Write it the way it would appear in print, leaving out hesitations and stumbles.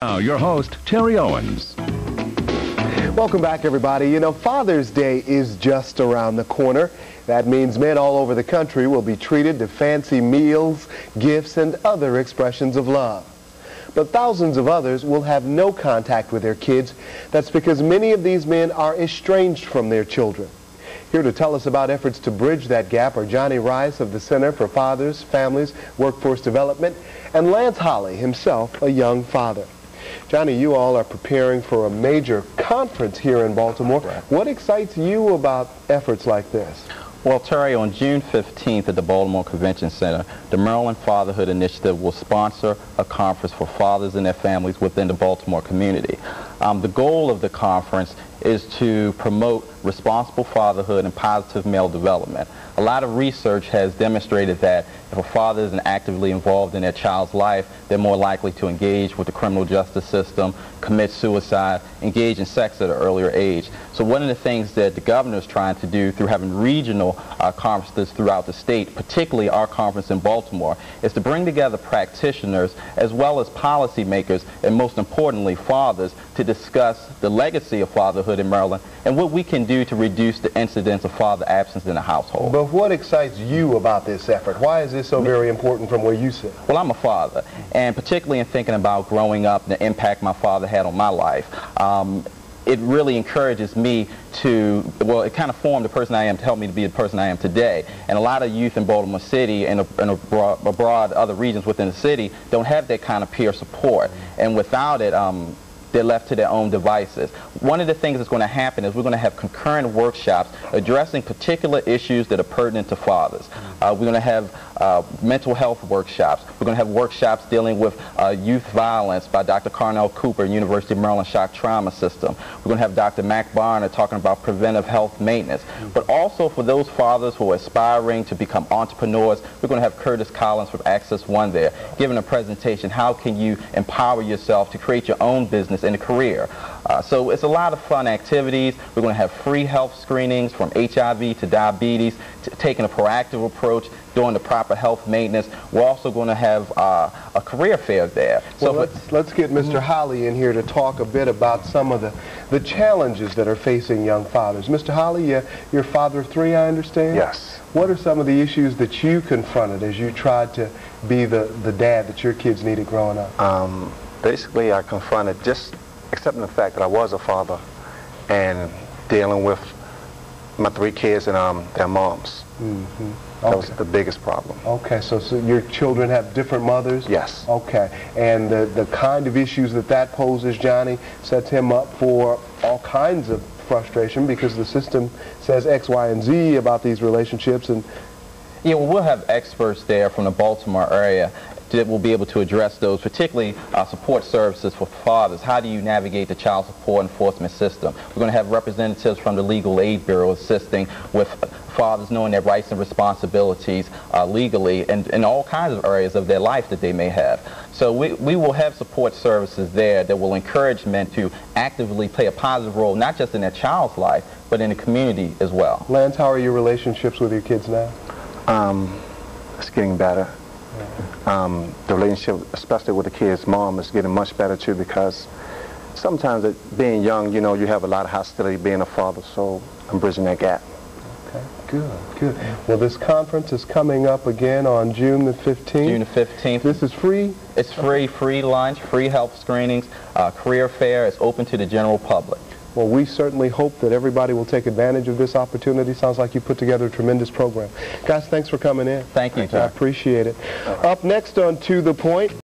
Now, your host, Terri Owens. Welcome back, everybody. You know, Father's Day is just around the corner. That means men all over the country will be treated to fancy meals, gifts, and other expressions of love. But thousands of others will have no contact with their kids. That's because many of these men are estranged from their children. Here to tell us about efforts to bridge that gap are Johnny Rice of the Center for Fathers, Families, Workforce Development, and Lance Holly, himself a young father. Johnny, you all are preparing for a major conference here in Baltimore. Right. What excites you about efforts like this? Well, Terri, on June 15th at the Baltimore Convention Center, the Maryland Fatherhood Initiative will sponsor a conference for fathers and their families within the Baltimore community. The goal of the conference is to promote responsible fatherhood and positive male development. A lot of research has demonstrated that if a father isn't actively involved in their child's life, they're more likely to engage with the criminal justice system, commit suicide, engage in sex at an earlier age. So one of the things that the governor is trying to do through having regional conferences throughout the state, particularly our conference in Baltimore, is to bring together practitioners as well as policymakers and most importantly fathers to discuss the legacy of fatherhood in Maryland and what we can do to reduce the incidence of father absence in the household. But what excites you about this effort? Why is this so very important from where you sit? Well, I'm a father, and particularly in thinking about growing up and the impact my father had on my life, it really encourages me to, well, it kind of formed the person I am to help me to be the person I am today. And a lot of youth in Baltimore City and abroad other regions within the city don't have that kind of peer support. And without it, they're left to their own devices. One of the things that's going to happen is we're going to have concurrent workshops addressing particular issues that are pertinent to fathers. We're going to have mental health workshops. We're going to have workshops dealing with youth violence by Dr. Carnell Cooper, University of Maryland Shock Trauma System. We're going to have Dr. Mac Barner talking about preventive health maintenance. But also for those fathers who are aspiring to become entrepreneurs, we're going to have Curtis Collins from Access One there, giving a presentation, how can you empower yourself to create your own business and a career. So it's a lot of fun activities. We're going to have free health screenings from HIV to diabetes, taking a proactive approach, doing the proper health maintenance. We're also going to have a career fair there. Well, so let's get Mr. Holly in here to talk a bit about some of the challenges that are facing young fathers. Mr. Holly, you're father of three, I understand? Yes. What are some of the issues that you confronted as you tried to be the dad that your kids needed growing up? Basically, I confronted just accepting the fact that I was a father and dealing with my three kids and their moms. Mm-hmm. That was the biggest problem. Okay, so your children have different mothers? Yes. Okay, and the kind of issues that poses, Johnny, sets him up for all kinds of frustration because the system says X, Y, and Z about these relationships. And yeah, well, we'll have experts there from the Baltimore area that will be able to address those, particularly support services for fathers. How do you navigate the child support enforcement system? We're going to have representatives from the Legal Aid Bureau assisting with fathers knowing their rights and responsibilities legally and in all kinds of areas of their life that they may have. So we will have support services there that will encourage men to actively play a positive role, not just in their child's life, but in the community as well. Lance, how are your relationships with your kids now? It's getting better. The relationship, especially with the kid's mom, is getting much better too because sometimes being young, you know, you have a lot of hostility being a father, so I'm bridging that gap. Okay, good. Well, this conference is coming up again on June the 15th. June the 15th. This is free? It's free lunch, free health screenings, career fair. It's open to the general public. Well, we certainly hope that everybody will take advantage of this opportunity. Sounds like you put together a tremendous program. Guys, thanks for coming in. Thank you, John. I appreciate it. Up next on To The Point.